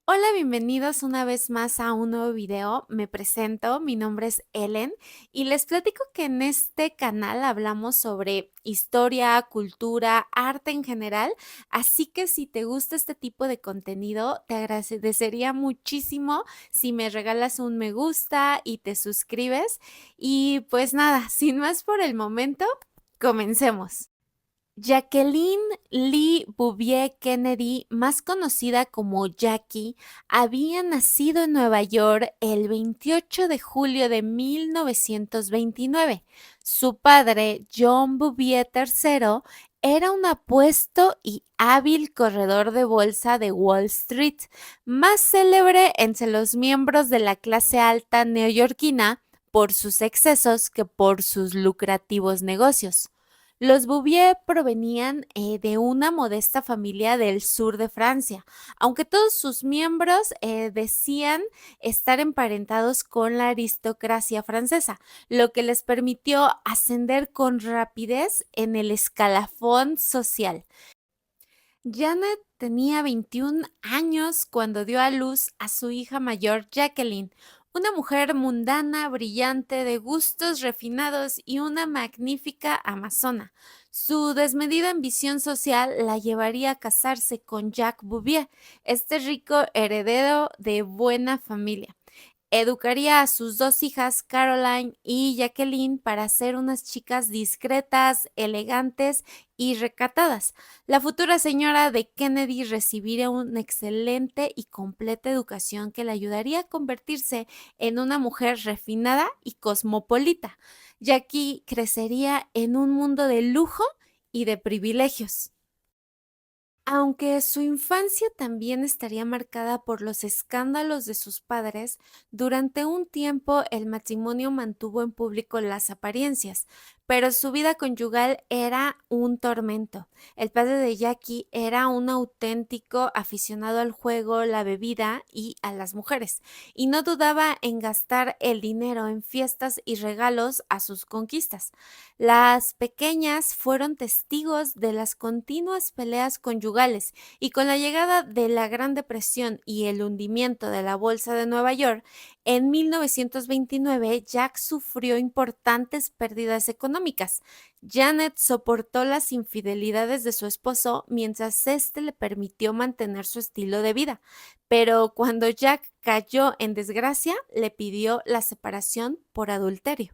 Hola, bienvenidos una vez más a un nuevo video. Me presento, mi nombre es Ellen y les platico que en este canal hablamos sobre historia, cultura, arte en general, así que si te gusta este tipo de contenido, te agradecería muchísimo si me regalas un me gusta y te suscribes. Y pues nada, sin más por el momento, comencemos. Jacqueline Lee Bouvier Kennedy, más conocida como Jackie, había nacido en Nueva York el 28 de julio de 1929. Su padre, John Bouvier III, era un apuesto y hábil corredor de bolsa de Wall Street, más célebre entre los miembros de la clase alta neoyorquina por sus excesos que por sus lucrativos negocios. Los Bouvier provenían de una modesta familia del sur de Francia, aunque todos sus miembros decían estar emparentados con la aristocracia francesa, lo que les permitió ascender con rapidez en el escalafón social. Janet tenía 21 años cuando dio a luz a su hija mayor, Jacqueline, una mujer mundana, brillante, de gustos refinados y una magnífica amazona. Su desmedida ambición social la llevaría a casarse con Jacques Bouvier, este rico heredero de buena familia. Educaría a sus dos hijas, Caroline y Jacqueline, para ser unas chicas discretas, elegantes y recatadas. La futura señora de Kennedy recibiría una excelente y completa educación que le ayudaría a convertirse en una mujer refinada y cosmopolita. Jackie crecería en un mundo de lujo y de privilegios. Aunque su infancia también estaría marcada por los escándalos de sus padres, durante un tiempo el matrimonio mantuvo en público las apariencias, pero su vida conyugal era un tormento. El padre de Jackie era un auténtico aficionado al juego, la bebida y a las mujeres, y no dudaba en gastar el dinero en fiestas y regalos a sus conquistas. Las pequeñas fueron testigos de las continuas peleas conyugales y con la llegada de la Gran Depresión y el hundimiento de la Bolsa de Nueva York, en 1929 Jack sufrió importantes pérdidas económicas. Janet soportó las infidelidades de su esposo mientras éste le permitió mantener su estilo de vida, pero cuando Jack cayó en desgracia, le pidió la separación por adulterio.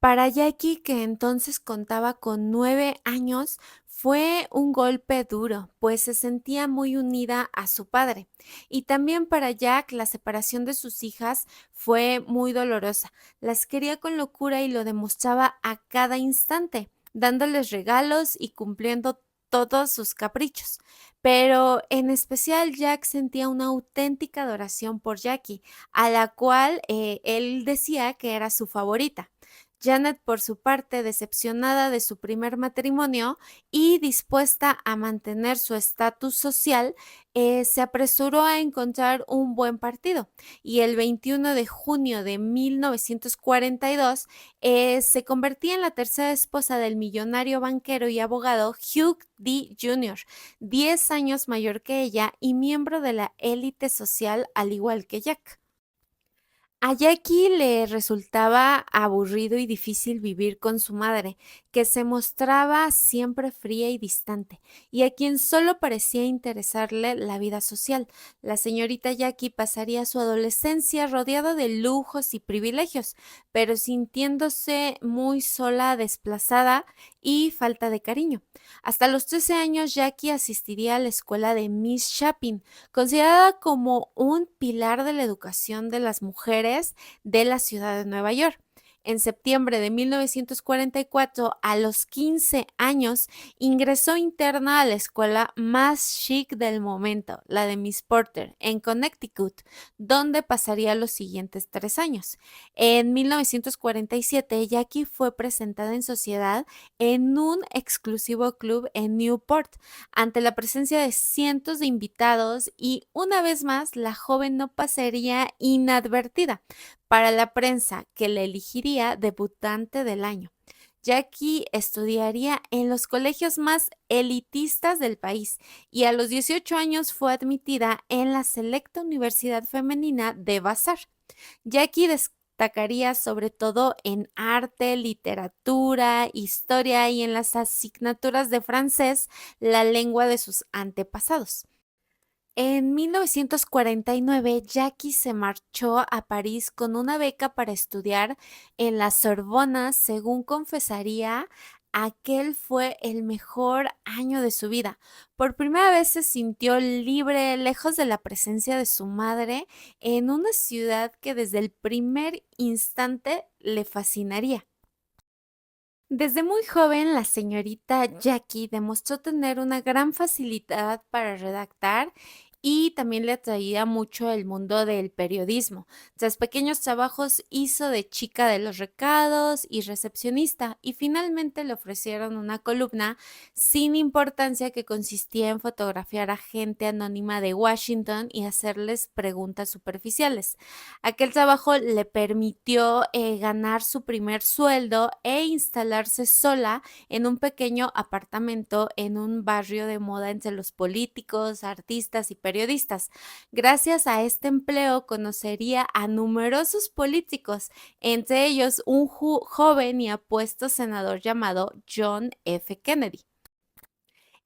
Para Jackie, que entonces contaba con 9 años, fue un golpe duro, pues se sentía muy unida a su padre. Y también para Jack, la separación de sus hijas fue muy dolorosa. Las quería con locura y lo demostraba a cada instante, dándoles regalos y cumpliendo todos sus caprichos. Pero en especial Jack sentía una auténtica adoración por Jackie, a la cual él decía que era su favorita. Janet, por su parte, decepcionada de su primer matrimonio y dispuesta a mantener su estatus social, se apresuró a encontrar un buen partido y el 21 de junio de 1942 se convertía en la tercera esposa del millonario banquero y abogado Hugh D. Jr., 10 años mayor que ella y miembro de la élite social al igual que Jack. A Jackie le resultaba aburrido y difícil vivir con su madre, que se mostraba siempre fría y distante, y a quien solo parecía interesarle la vida social. La señorita Jackie pasaría su adolescencia rodeada de lujos y privilegios, pero sintiéndose muy sola, desplazada y falta de cariño. Hasta los 13 años, Jackie asistiría a la escuela de Miss Chapin, considerada como un pilar de la educación de las mujeres de la ciudad de Nueva York. En septiembre de 1944, a los 15 años, ingresó interna a la escuela más chic del momento, la de Miss Porter, en Connecticut, donde pasaría los siguientes 3 años. En 1947, Jackie fue presentada en sociedad en un exclusivo club en Newport, ante la presencia de cientos de invitados y una vez más la joven no pasaría inadvertida para la prensa que la elegiría debutante del año. Jackie estudiaría en los colegios más elitistas del país y a los 18 años fue admitida en la selecta Universidad Femenina de Vassar. Jackie destacaría sobre todo en arte, literatura, historia y en las asignaturas de francés, la lengua de sus antepasados. En 1949, Jackie se marchó a París con una beca para estudiar en la Sorbona. Según confesaría, aquel fue el mejor año de su vida. Por primera vez se sintió libre, lejos de la presencia de su madre, en una ciudad que desde el primer instante le fascinaría. Desde muy joven, la señorita Jackie demostró tener una gran facilidad para redactar y también le atraía mucho el mundo del periodismo. Tras pequeños trabajos hizo de chica de los recados y recepcionista y finalmente le ofrecieron una columna sin importancia que consistía en fotografiar a gente anónima de Washington y hacerles preguntas superficiales. Aquel trabajo le permitió ganar su primer sueldo e instalarse sola en un pequeño apartamento en un barrio de moda entre los políticos, artistas y periodistas. Gracias a este empleo conocería a numerosos políticos, entre ellos un joven y apuesto senador llamado John F. Kennedy.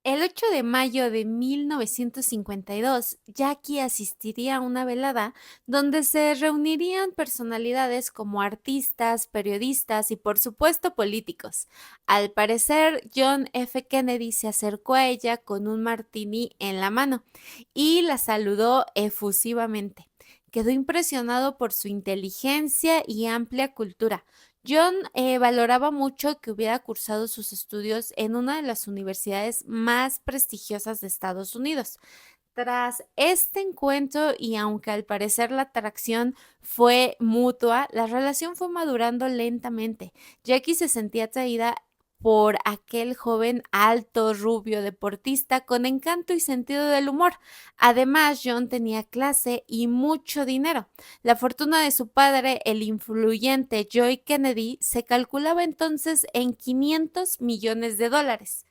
El 8 de mayo de 1952, Jackie asistiría a una velada donde se reunirían personalidades como artistas, periodistas y por supuesto políticos. Al parecer, John F. Kennedy se acercó a ella con un martini en la mano y la saludó efusivamente. Quedó impresionado por su inteligencia y amplia cultura. John valoraba mucho que hubiera cursado sus estudios en una de las universidades más prestigiosas de Estados Unidos. Tras este encuentro y aunque al parecer la atracción fue mutua, la relación fue madurando lentamente. Jackie se sentía atraída por aquel joven alto, rubio, deportista con encanto y sentido del humor. Además, John tenía clase y mucho dinero. La fortuna de su padre, el influyente Joe Kennedy, se calculaba entonces en $500 millones.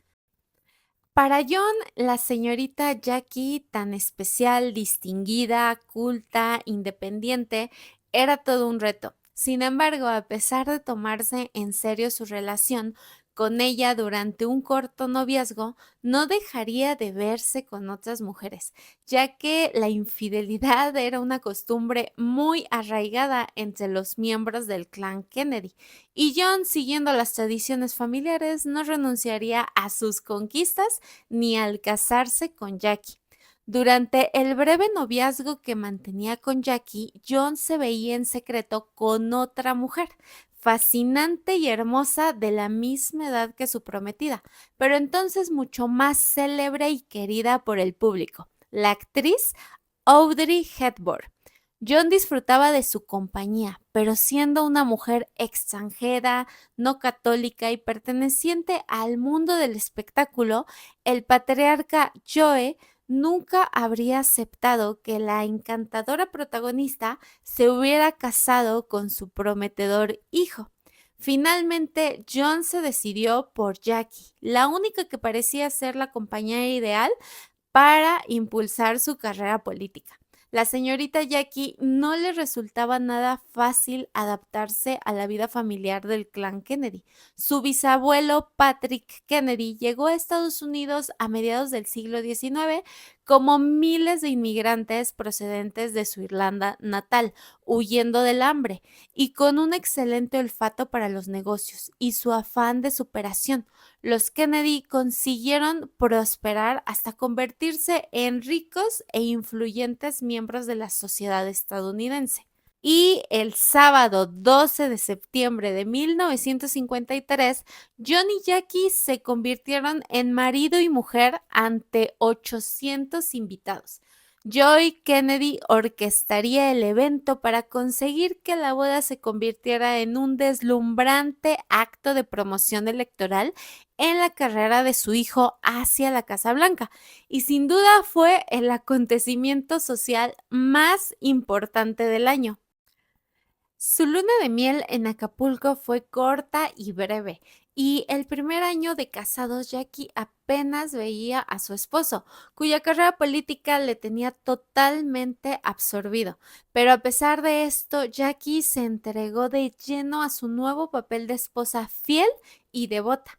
Para John, la señorita Jackie, tan especial, distinguida, culta, independiente, era todo un reto. Sin embargo, a pesar de tomarse en serio su relación con ella durante un corto noviazgo, no dejaría de verse con otras mujeres, ya que la infidelidad era una costumbre muy arraigada entre los miembros del clan Kennedy. Y John, siguiendo las tradiciones familiares, no renunciaría a sus conquistas ni al casarse con Jackie. Durante el breve noviazgo que mantenía con Jackie, John se veía en secreto con otra mujer, fascinante y hermosa de la misma edad que su prometida, pero entonces mucho más célebre y querida por el público, la actriz Audrey Hepburn. John disfrutaba de su compañía, pero siendo una mujer extranjera, no católica y perteneciente al mundo del espectáculo, el patriarca Joe nunca habría aceptado que la encantadora protagonista se hubiera casado con su prometedor hijo. Finalmente, John se decidió por Jackie, la única que parecía ser la compañera ideal para impulsar su carrera política. La señorita Jackie no le resultaba nada fácil adaptarse a la vida familiar del clan Kennedy. Su bisabuelo Patrick Kennedy llegó a Estados Unidos a mediados del siglo XIX como miles de inmigrantes procedentes de su Irlanda natal, huyendo del hambre y con un excelente olfato para los negocios y su afán de superación. Los Kennedy consiguieron prosperar hasta convertirse en ricos e influyentes miembros de la sociedad estadounidense. Y el sábado 12 de septiembre de 1953, John y Jackie se convirtieron en marido y mujer ante 800 invitados. Joy Kennedy orquestaría el evento para conseguir que la boda se convirtiera en un deslumbrante acto de promoción electoral en la carrera de su hijo hacia la Casa Blanca. Y sin duda fue el acontecimiento social más importante del año. Su luna de miel en Acapulco fue corta y breve, Y el primer año de casados, Jackie apenas veía a su esposo, cuya carrera política le tenía totalmente absorbido. Pero a pesar de esto, Jackie se entregó de lleno a su nuevo papel de esposa fiel y devota.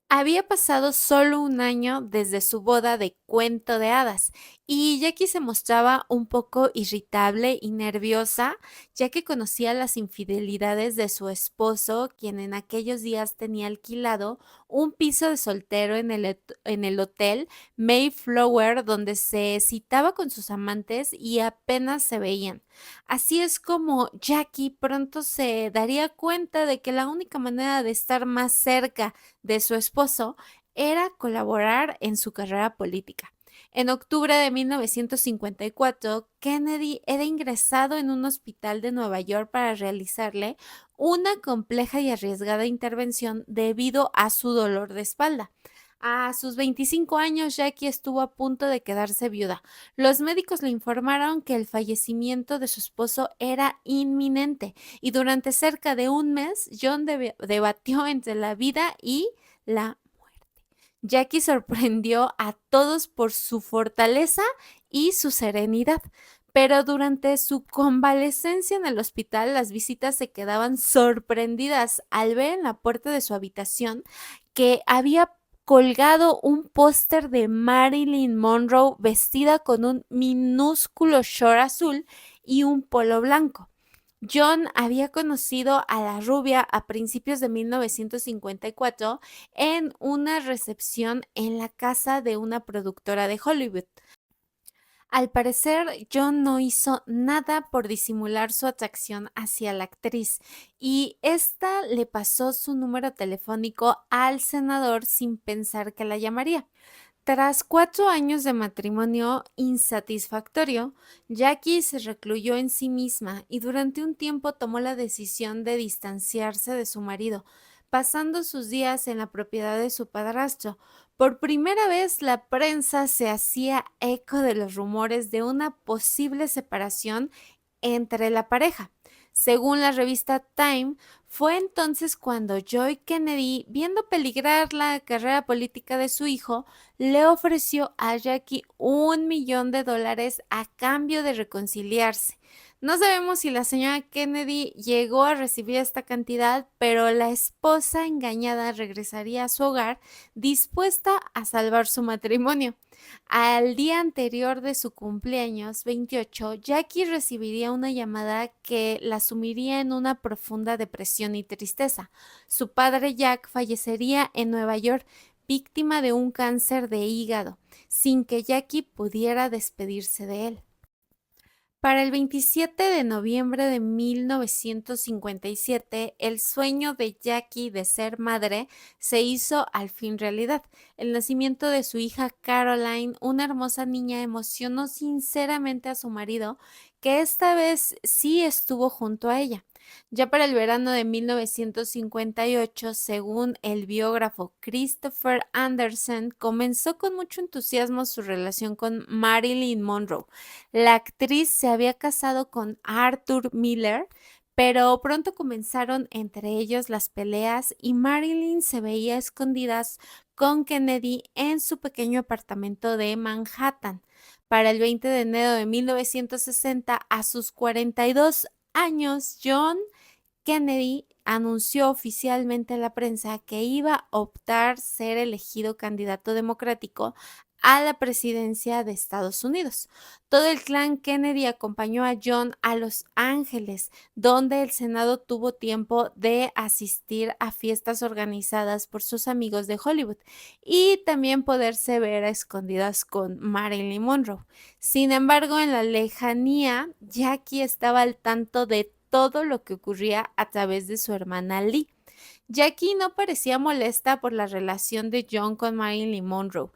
Había pasado solo un año desde su boda de cuento de hadas y Jackie se mostraba un poco irritable y nerviosa, ya que conocía las infidelidades de su esposo, quien en aquellos días tenía alquilado un piso de soltero en el hotel Mayflower, donde se citaba con sus amantes y apenas se veían. Así es como Jackie pronto se daría cuenta de que la única manera de estar más cerca de su esposo era colaborar en su carrera política. En octubre de 1954, Kennedy era ingresado en un hospital de Nueva York para realizarle una compleja y arriesgada intervención debido a su dolor de espalda. A sus 25 años, Jackie estuvo a punto de quedarse viuda. Los médicos le informaron que el fallecimiento de su esposo era inminente y durante cerca de un mes, John debatió entre la vida y la muerte. Jackie sorprendió a todos por su fortaleza y su serenidad, pero durante su convalecencia en el hospital, las visitas se quedaban sorprendidas al ver en la puerta de su habitación que había colgado un póster de Marilyn Monroe vestida con un minúsculo short azul y un polo blanco. John había conocido a la rubia a principios de 1954 en una recepción en la casa de una productora de Hollywood. Al parecer, John no hizo nada por disimular su atracción hacia la actriz y ésta le pasó su número telefónico al senador sin pensar que la llamaría. Tras 4 años de matrimonio insatisfactorio, Jackie se recluyó en sí misma y durante un tiempo tomó la decisión de distanciarse de su marido, pasando sus días en la propiedad de su padrastro. Por primera vez, la prensa se hacía eco de los rumores de una posible separación entre la pareja. Según la revista Time, fue entonces cuando Joy Kennedy, viendo peligrar la carrera política de su hijo, le ofreció a Jackie $1 millón a cambio de reconciliarse. No sabemos si la señora Kennedy llegó a recibir esta cantidad, pero la esposa engañada regresaría a su hogar dispuesta a salvar su matrimonio. Al día anterior de su cumpleaños 28, Jackie recibiría una llamada que la sumiría en una profunda depresión y tristeza. Su padre Jack fallecería en Nueva York, víctima de un cáncer de hígado, sin que Jackie pudiera despedirse de él. Para el 27 de noviembre de 1957, el sueño de Jackie de ser madre se hizo al fin realidad. El nacimiento de su hija Caroline, una hermosa niña, emocionó sinceramente a su marido, que esta vez sí estuvo junto a ella. Ya para el verano de 1958, según el biógrafo Christopher Anderson, comenzó con mucho entusiasmo su relación con Marilyn Monroe. La actriz se había casado con Arthur Miller, pero pronto comenzaron entre ellos las peleas y Marilyn se veía a escondidas con Kennedy en su pequeño apartamento de Manhattan. Para el 20 de enero de 1960, a sus 42 años, John Kennedy anunció oficialmente a la prensa que iba a optar ser elegido candidato democrático a la presidencia de Estados Unidos. Todo el clan Kennedy acompañó a John a Los Ángeles, donde el Senado tuvo tiempo de asistir a fiestas organizadas por sus amigos de Hollywood y también poderse ver a escondidas con Marilyn Monroe. Sin embargo, en la lejanía, Jackie estaba al tanto de todo lo que ocurría a través de su hermana Lee. Jackie no parecía molesta por la relación de John con Marilyn Monroe,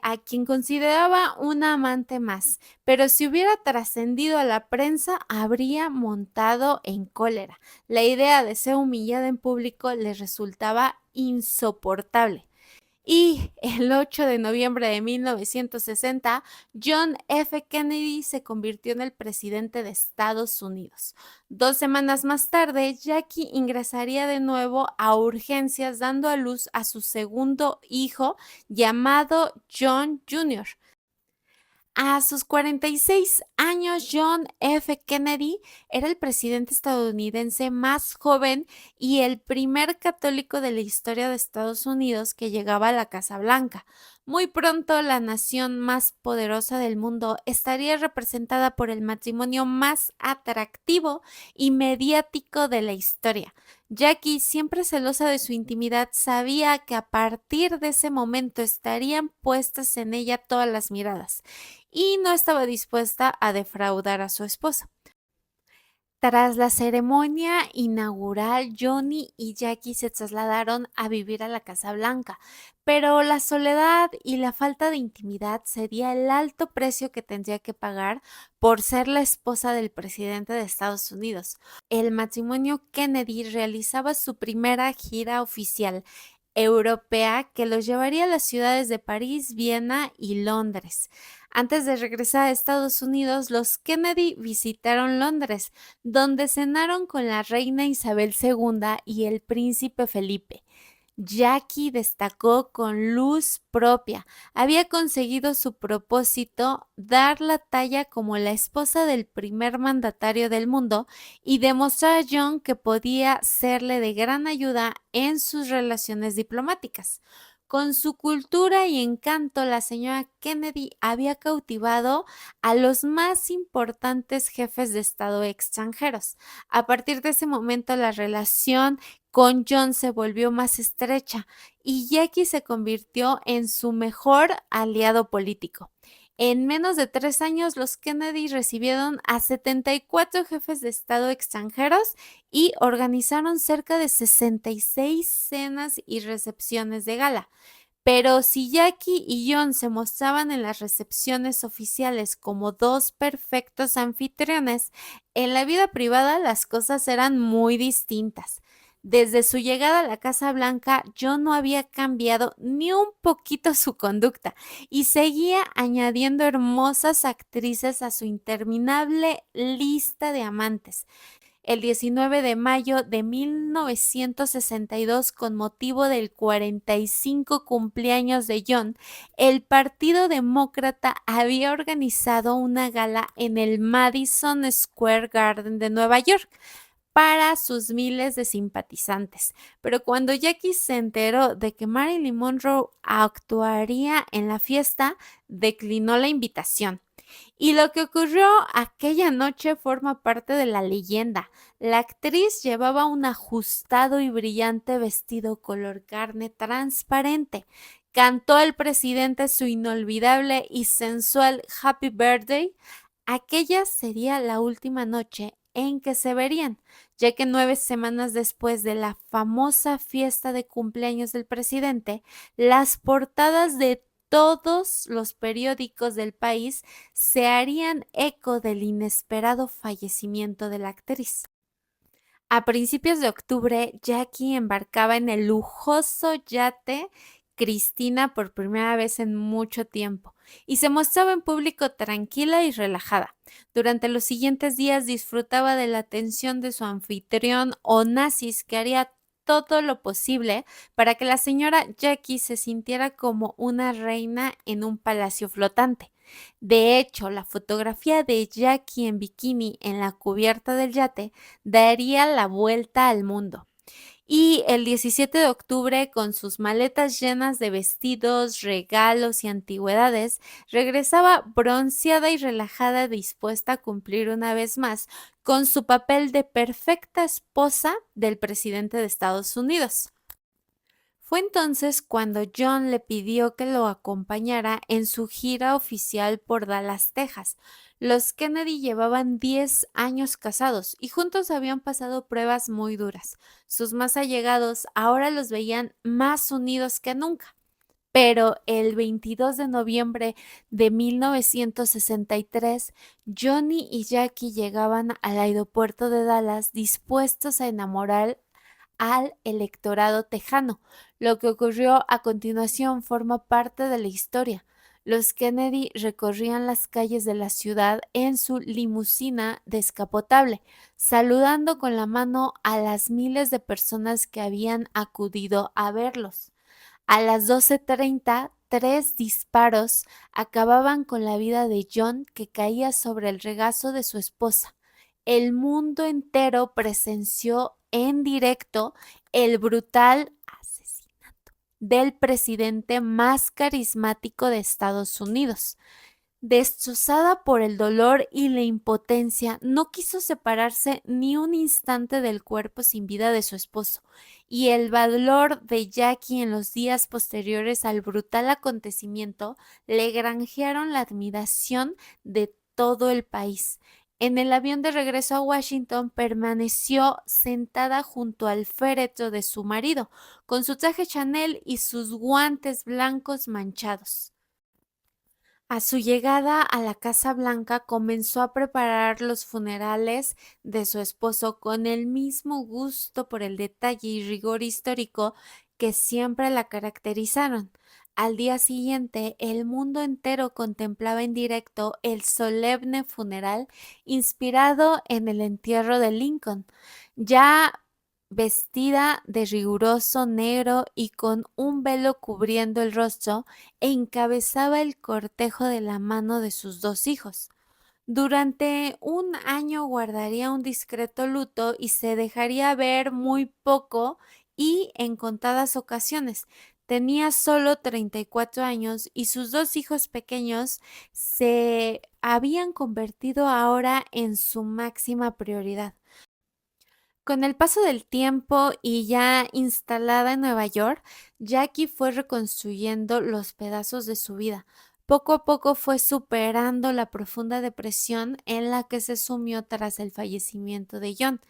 a quien consideraba una amante más, pero si hubiera trascendido a la prensa habría montado en cólera. La idea de ser humillada en público le resultaba insoportable. Y el 8 de noviembre de 1960, John F. Kennedy se convirtió en el presidente de Estados Unidos. 2 semanas más tarde, Jackie ingresaría de nuevo a urgencias dando a luz a su segundo hijo llamado John Jr. A sus 46 años, John F. Kennedy era el presidente estadounidense más joven y el primer católico de la historia de Estados Unidos que llegaba a la Casa Blanca. Muy pronto, la nación más poderosa del mundo estaría representada por el matrimonio más atractivo y mediático de la historia. Jackie, siempre celosa de su intimidad, sabía que a partir de ese momento estarían puestas en ella todas las miradas y no estaba dispuesta a defraudar a su esposo. Tras la ceremonia inaugural, Johnny y Jackie se trasladaron a vivir a la Casa Blanca, pero la soledad y la falta de intimidad sería el alto precio que tendría que pagar por ser la esposa del presidente de Estados Unidos. El matrimonio Kennedy realizaba su primera gira oficial europea que los llevaría a las ciudades de París, Viena y Londres. Antes de regresar a Estados Unidos, los Kennedy visitaron Londres, donde cenaron con la reina Isabel II y el príncipe Felipe. Jackie destacó con luz propia. Había conseguido su propósito, dar la talla como la esposa del primer mandatario del mundo y demostrar a John que podía serle de gran ayuda en sus relaciones diplomáticas. Con su cultura y encanto, la señora Kennedy había cautivado a los más importantes jefes de Estado extranjeros. A partir de ese momento, la relación con John se volvió más estrecha y Jackie se convirtió en su mejor aliado político. En menos de 3 años, los Kennedy recibieron a 74 jefes de Estado extranjeros y organizaron cerca de 66 cenas y recepciones de gala. Pero si Jackie y John se mostraban en las recepciones oficiales como dos perfectos anfitriones, en la vida privada las cosas eran muy distintas. Desde su llegada a la Casa Blanca, John no había cambiado ni un poquito su conducta y seguía añadiendo hermosas actrices a su interminable lista de amantes. El 19 de mayo de 1962, con motivo del 45 cumpleaños de John, el Partido Demócrata había organizado una gala en el Madison Square Garden de Nueva York para sus miles de simpatizantes. Pero cuando Jackie se enteró de que Marilyn Monroe actuaría en la fiesta, declinó la invitación. Y lo que ocurrió aquella noche forma parte de la leyenda. La actriz llevaba un ajustado y brillante vestido color carne transparente. Cantó al presidente su inolvidable y sensual Happy Birthday. Aquella sería la última noche en que se verían, ya que 9 semanas después de la famosa fiesta de cumpleaños del presidente, las portadas de todos los periódicos del país se harían eco del inesperado fallecimiento de la actriz. A principios de octubre, Jackie embarcaba en el lujoso yate Cristina por primera vez en mucho tiempo y se mostraba en público tranquila y relajada. Durante los siguientes días disfrutaba de la atención de su anfitrión Onassis, que haría todo lo posible para que la señora Jackie se sintiera como una reina en un palacio flotante. De hecho, la fotografía de Jackie en bikini en la cubierta del yate daría la vuelta al mundo. Y el 17 de octubre, con sus maletas llenas de vestidos, regalos y antigüedades, regresaba bronceada y relajada, dispuesta a cumplir una vez más con su papel de perfecta esposa del presidente de Estados Unidos. Fue entonces cuando John le pidió que lo acompañara en su gira oficial por Dallas, Texas. Los Kennedy llevaban 10 años casados y juntos habían pasado pruebas muy duras. Sus más allegados ahora los veían más unidos que nunca. Pero el 22 de noviembre de 1963, Johnny y Jackie llegaban al aeropuerto de Dallas dispuestos a enamorar al electorado tejano. Lo que ocurrió a continuación forma parte de la historia. Los Kennedy recorrían las calles de la ciudad en su limusina descapotable, saludando con la mano a las miles de personas que habían acudido a verlos. A las 12:30, tres disparos acababan con la vida de John, que caía sobre el regazo de su esposa. El mundo entero presenció en directo el brutal asesinato del presidente más carismático de Estados Unidos. Destrozada por el dolor y la impotencia, no quiso separarse ni un instante del cuerpo sin vida de su esposo, y el valor de Jackie en los días posteriores al brutal acontecimiento le granjearon la admiración de todo el país. En el avión de regreso a Washington permaneció sentada junto al féretro de su marido, con su traje Chanel y sus guantes blancos manchados. A su llegada a la Casa Blanca comenzó a preparar los funerales de su esposo con el mismo gusto por el detalle y rigor histórico que siempre la caracterizaron. Al día siguiente, el mundo entero contemplaba en directo el solemne funeral inspirado en el entierro de Lincoln. Ya vestida de riguroso negro y con un velo cubriendo el rostro, encabezaba el cortejo de la mano de sus dos hijos. Durante un año guardaría un discreto luto y se dejaría ver muy poco y en contadas ocasiones. Tenía solo 34 años y sus dos hijos pequeños se habían convertido ahora en su máxima prioridad. Con el paso del tiempo y ya instalada en Nueva York, Jackie fue reconstruyendo los pedazos de su vida. Poco a poco fue superando la profunda depresión en la que se sumió tras el fallecimiento de John,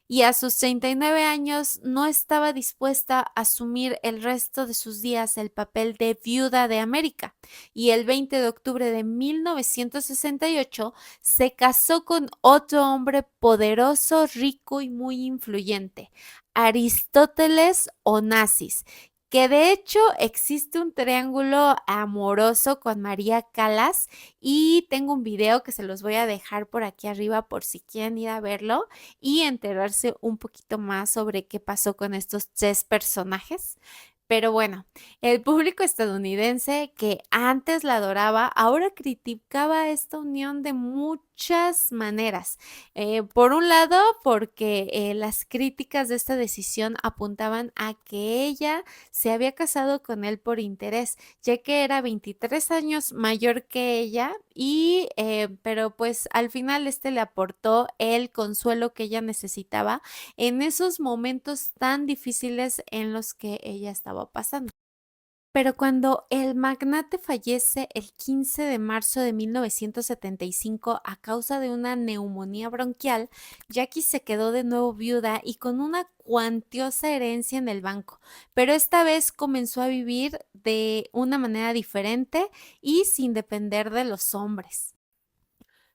y a sus 39 años no estaba dispuesta a asumir el resto de sus días el papel de viuda de América, y el 20 de octubre de 1968 se casó con otro hombre poderoso, rico y muy influyente, Aristóteles Onassis, que de hecho existe un triángulo amoroso con María Callas, y tengo un video que se los voy a dejar por aquí arriba por si quieren ir a verlo y enterarse un poquito más sobre qué pasó con estos tres personajes. Pero bueno, el público estadounidense que antes la adoraba, ahora criticaba esta unión de muchas maneras. Por un lado, porque las críticas de esta decisión apuntaban a que ella se había casado con él por interés, ya que era 23 años mayor que ella, y pero pues al final este le aportó el consuelo que ella necesitaba en esos momentos tan difíciles en los que ella estaba pasando. Pero cuando el magnate fallece el 15 de marzo de 1975 a causa de una neumonía bronquial, Jackie se quedó de nuevo viuda y con una cuantiosa herencia en el banco, pero esta vez comenzó a vivir de una manera diferente y sin depender de los hombres.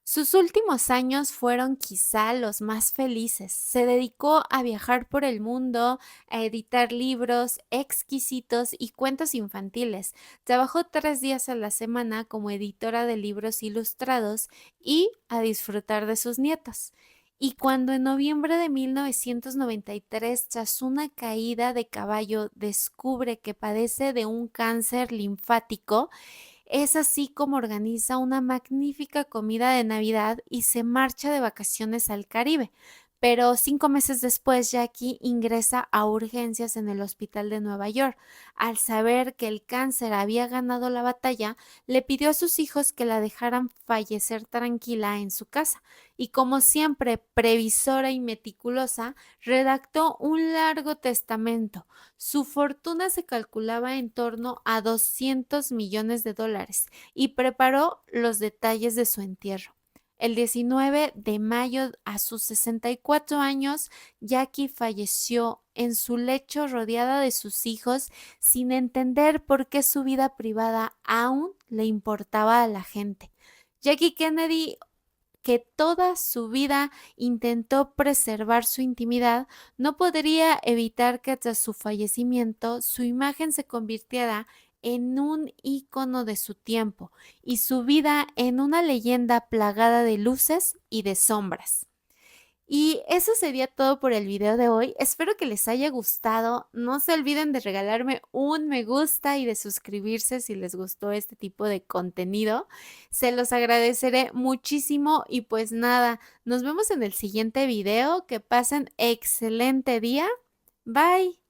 Sus últimos años fueron quizá los más felices. Se dedicó a viajar por el mundo, a editar libros exquisitos y cuentos infantiles. Trabajó 3 días a la semana como editora de libros ilustrados y a disfrutar de sus nietos. Y cuando en noviembre de 1993, tras una caída de caballo, descubre que padece de un cáncer linfático, es así como organiza una magnífica comida de Navidad y se marcha de vacaciones al Caribe. Pero 5 meses después, Jackie ingresa a urgencias en el hospital de Nueva York. Al saber que el cáncer había ganado la batalla, le pidió a sus hijos que la dejaran fallecer tranquila en su casa. Y como siempre, previsora y meticulosa, redactó un largo testamento. Su fortuna se calculaba en torno a 200 millones de dólares y preparó los detalles de su entierro. El 19 de mayo, a sus 64 años, Jackie falleció en su lecho rodeada de sus hijos, sin entender por qué su vida privada aún le importaba a la gente. Jackie Kennedy que toda su vida intentó preservar su intimidad, no podría evitar que tras su fallecimiento su imagen se convirtiera en un icono de su tiempo y su vida en una leyenda plagada de luces y de sombras. Y eso sería todo por el video de hoy. Espero que les haya gustado. No se olviden de regalarme un me gusta y de suscribirse si les gustó este tipo de contenido. Se los agradeceré muchísimo y pues nada, nos vemos en el siguiente video. Que pasen excelente día. Bye.